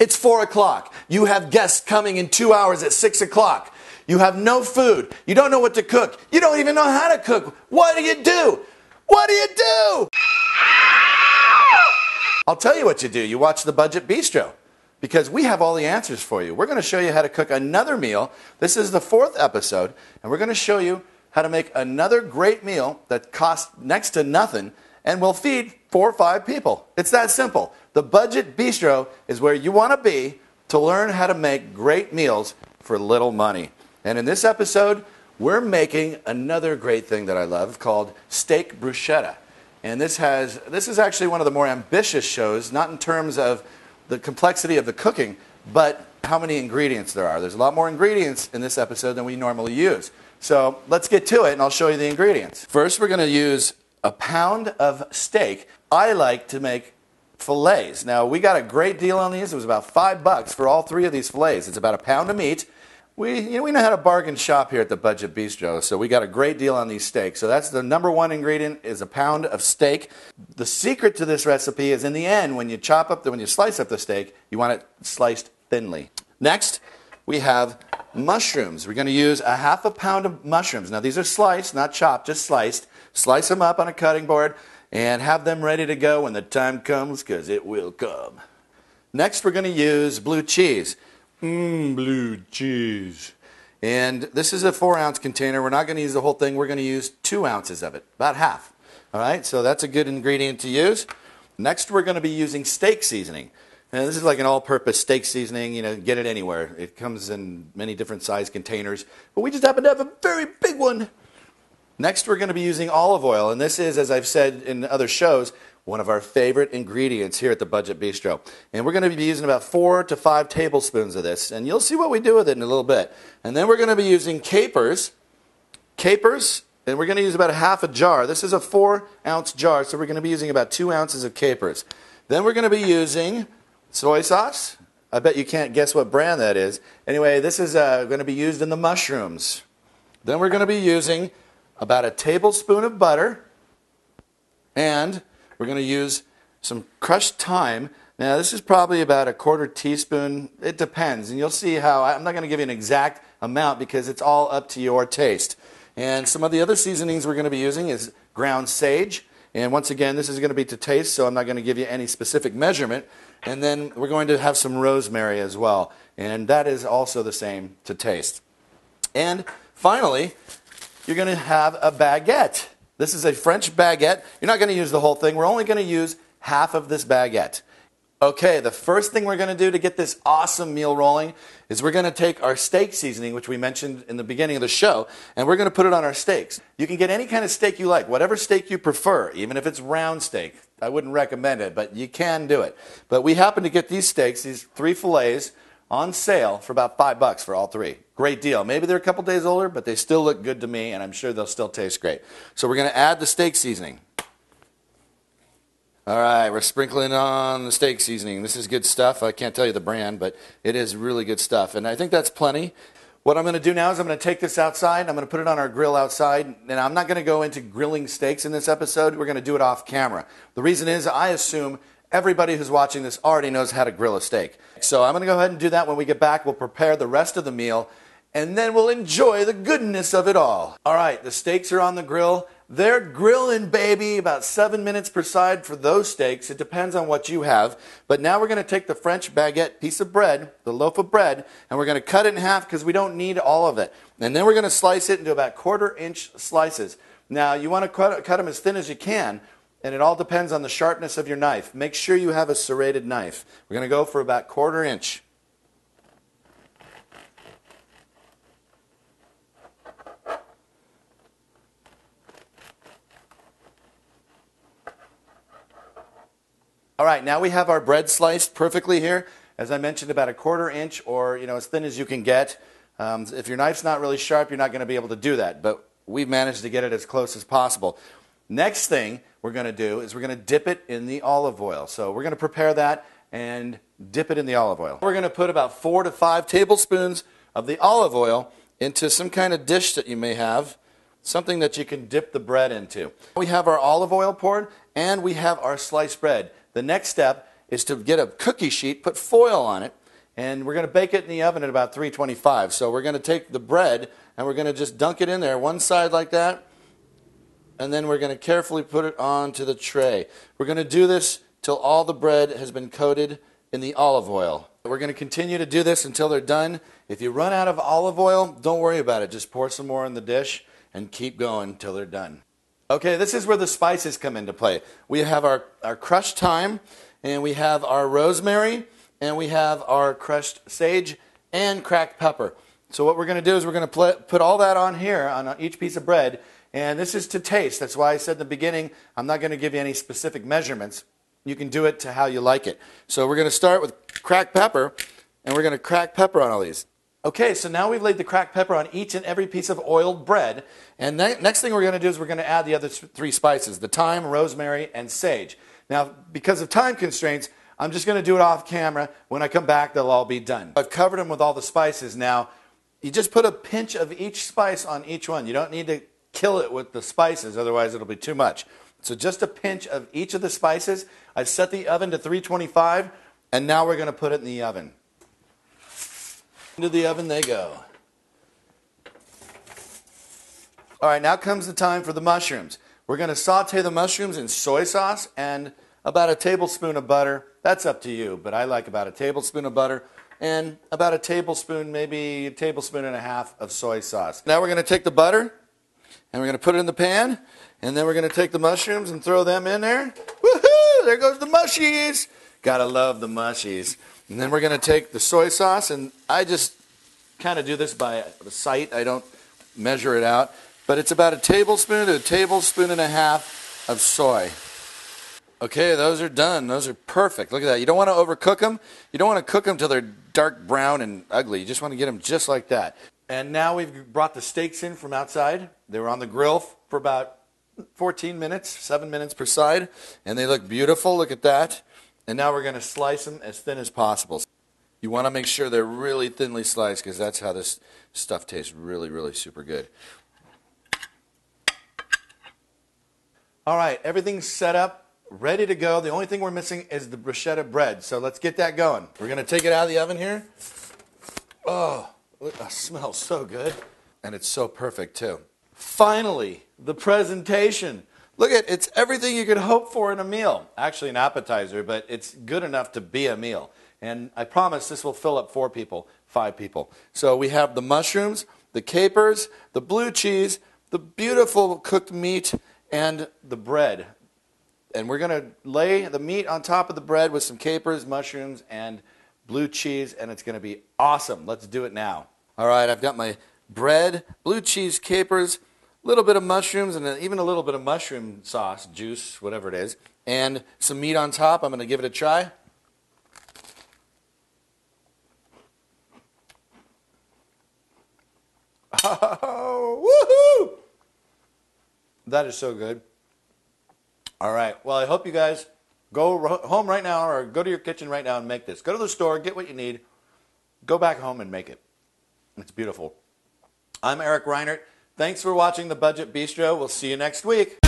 It's 4 o'clock. You have guests coming in 2 hours at 6 o'clock. You have no food. You don't know what to cook. You don't even know how to cook. What do you do? What do you do? I'll tell you what you do. You watch the Budget Bistro, because we have all the answers for you. We're going to show you how to cook another meal. This is the 4th episode, and we're going to show you how to make another great meal that costs next to nothing and will feed 4 or 5 people. It's that simple. The Budget Bistro is where you want to be to learn how to make great meals for little money. And in this episode, we're making another great thing that I love called steak bruschetta. And this is actually one of the more ambitious shows, not in terms of the complexity of the cooking, but how many ingredients there are. There's a lot more ingredients in this episode than we normally use. So let's get to it, and I'll show you the ingredients. First, we're going to use a pound of steak. I like to make fillets. Now, we got a great deal on these. It was about $5 for all 3 of these fillets. It's about a pound of meat. We know how to bargain shop here at the Budget Bistro, so we got a great deal on these steaks. So that's the number 1 ingredient, is a pound of steak. The secret to this recipe is in the end, when you slice up the steak, you want it sliced thinly. Next, we have mushrooms. We're going to use a half a pound of mushrooms. Now, these are sliced, not chopped, just sliced. Slice them up on a cutting board and have them ready to go when the time comes, because it will come. Next, we're going to use blue cheese. Blue cheese. And this is a 4-ounce container. We're not going to use the whole thing. We're going to use 2 ounces of it, about half. All right, so that's a good ingredient to use. Next, we're going to be using steak seasoning. Now, this is like an all-purpose steak seasoning. You know, get it anywhere. It comes in many different size containers, but we just happen to have a very big one. Next, we're going to be using olive oil, and this is, as I've said in other shows, one of our favorite ingredients here at the Budget Bistro. And we're going to be using about 4 to 5 tablespoons of this, and you'll see what we do with it in a little bit. And then we're going to be using capers, and we're going to use about a half a jar. This is a 4-ounce jar, so we're going to be using about 2 ounces of capers. Then we're going to be using soy sauce. I bet you can't guess what brand that is. Anyway, this is going to be used in the mushrooms. Then we're going to be using about a tablespoon of butter, and we're going to use some crushed thyme. Now, this is probably about a 1/4 teaspoon. It depends, and you'll see how. I'm not going to give you an exact amount because it's all up to your taste. And some of the other seasonings we're going to be using is ground sage. And once again, this is going to be to taste, so I'm not going to give you any specific measurement. And then we're going to have some rosemary as well. And that is also the same to taste. And finally, you're going to have a baguette. This is a French baguette. You're not going to use the whole thing. We're only going to use half of this baguette. Okay, the first thing we're going to do to get this awesome meal rolling is we're going to take our steak seasoning, which we mentioned in the beginning of the show, and we're going to put it on our steaks. You can get any kind of steak you like, whatever steak you prefer, even if it's round steak. I wouldn't recommend it, but you can do it. But we happen to get these steaks, these 3 fillets, on sale for about $5 for all 3. Great deal. Maybe they're a couple days older, but they still look good to me, and I'm sure they'll still taste great. So we're going to add the steak seasoning. All right, we're sprinkling on the steak seasoning. This is good stuff. I can't tell you the brand, but it is really good stuff. And I think that's plenty. What I'm going to do now is I'm going to take this outside. I'm going to put it on our grill outside. And I'm not going to go into grilling steaks in this episode. We're going to do it off camera. The reason is I assume everybody who's watching this already knows how to grill a steak. So I'm going to go ahead and do that. When we get back, we'll prepare the rest of the meal, and then we'll enjoy the goodness of it all. All right, the steaks are on the grill. They're grilling, baby, about 7 minutes per side for those steaks. It depends on what you have. But now we're going to take the French baguette piece of bread, the loaf of bread, and we're going to cut it in half because we don't need all of it. And then we're going to slice it into about 1/4-inch slices. Now, you want to cut them as thin as you can, and it all depends on the sharpness of your knife. Make sure you have a serrated knife. We're going to go for about 1/4 inch. All right, now we have our bread sliced perfectly here. As I mentioned, about a 1/4 inch, or as thin as you can get. If your knife's not really sharp, you're not going to be able to do that, but we've managed to get it as close as possible. Next thing we're going to do is we're going to dip it in the olive oil. So we're going to prepare that and dip it in the olive oil. We're going to put about 4 to 5 tablespoons of the olive oil into some kind of dish that you may have, something that you can dip the bread into. We have our olive oil poured, and we have our sliced bread. The next step is to get a cookie sheet, put foil on it, and we're going to bake it in the oven at about 325. So we're going to take the bread and we're going to just dunk it in there, one side like that, and then we're going to carefully put it onto the tray. We're going to do this till all the bread has been coated in the olive oil. We're going to continue to do this until they're done. If you run out of olive oil, don't worry about it. Just pour some more in the dish and keep going until they're done. Okay, this is where the spices come into play. We have our crushed thyme, and we have our rosemary, and we have our crushed sage and cracked pepper. So what we're going to do is we're going to put all that on here on each piece of bread, and this is to taste. That's why I said in the beginning I'm not going to give you any specific measurements. You can do it to how you like it. So we're going to start with cracked pepper, and we're going to crack pepper on all these. Okay, so now we've laid the cracked pepper on each and every piece of oiled bread. And next thing we're going to do is we're going to add the other three spices, the thyme, rosemary, and sage. Now, because of time constraints, I'm just going to do it off camera. When I come back, they'll all be done. I've covered them with all the spices. Now, you just put a pinch of each spice on each one. You don't need to kill it with the spices, otherwise it'll be too much. So just a pinch of each of the spices. I've set the oven to 325, and now we're going to put it in the oven. Into the oven they go. All right, now comes the time for the mushrooms. We're going to saute the mushrooms in soy sauce and about a tablespoon of butter. That's up to you, but I like about a tablespoon of butter and about a tablespoon, maybe a tablespoon and a half of soy sauce. Now we're going to take the butter and we're going to put it in the pan, and then we're going to take the mushrooms and throw them in there. Woohoo! There goes the mushies. Gotta love the mushies. And then we're going to take the soy sauce, and I just kind of do this by sight. I don't measure it out. But it's about a tablespoon to a tablespoon and a half of soy. Okay, those are done. Those are perfect. Look at that. You don't want to overcook them. You don't want to cook them till they're dark brown and ugly. You just want to get them just like that. And now we've brought the steaks in from outside. They were on the grill for about 14 minutes, 7 minutes per side. And they look beautiful. Look at that. And now we're going to slice them as thin as possible. You want to make sure they're really thinly sliced, because that's how this stuff tastes really, really super good. All right, everything's set up, ready to go. The only thing we're missing is the bruschetta bread. So let's get that going. We're going to take it out of the oven here. Oh, it smells so good. And it's so perfect, too. Finally, the presentation. Look at, it's everything you could hope for in a meal. Actually an appetizer, but it's good enough to be a meal. And I promise this will fill up 4 people, 5 people. So we have the mushrooms, the capers, the blue cheese, the beautiful cooked meat, and the bread. And we're going to lay the meat on top of the bread with some capers, mushrooms, and blue cheese, and it's going to be awesome. Let's do it now. All right, I've got my bread, blue cheese, capers, a little bit of mushrooms, and even a little bit of mushroom sauce, juice, whatever it is, and some meat on top. I'm going to give it a try. Oh, woohoo! That is so good. All right, well, I hope you guys go home right now, or go to your kitchen right now and make this. Go to the store, get what you need, go back home and make it. It's beautiful. I'm Eric Reinert. Thanks for watching The Budget Bistro. We'll see you next week.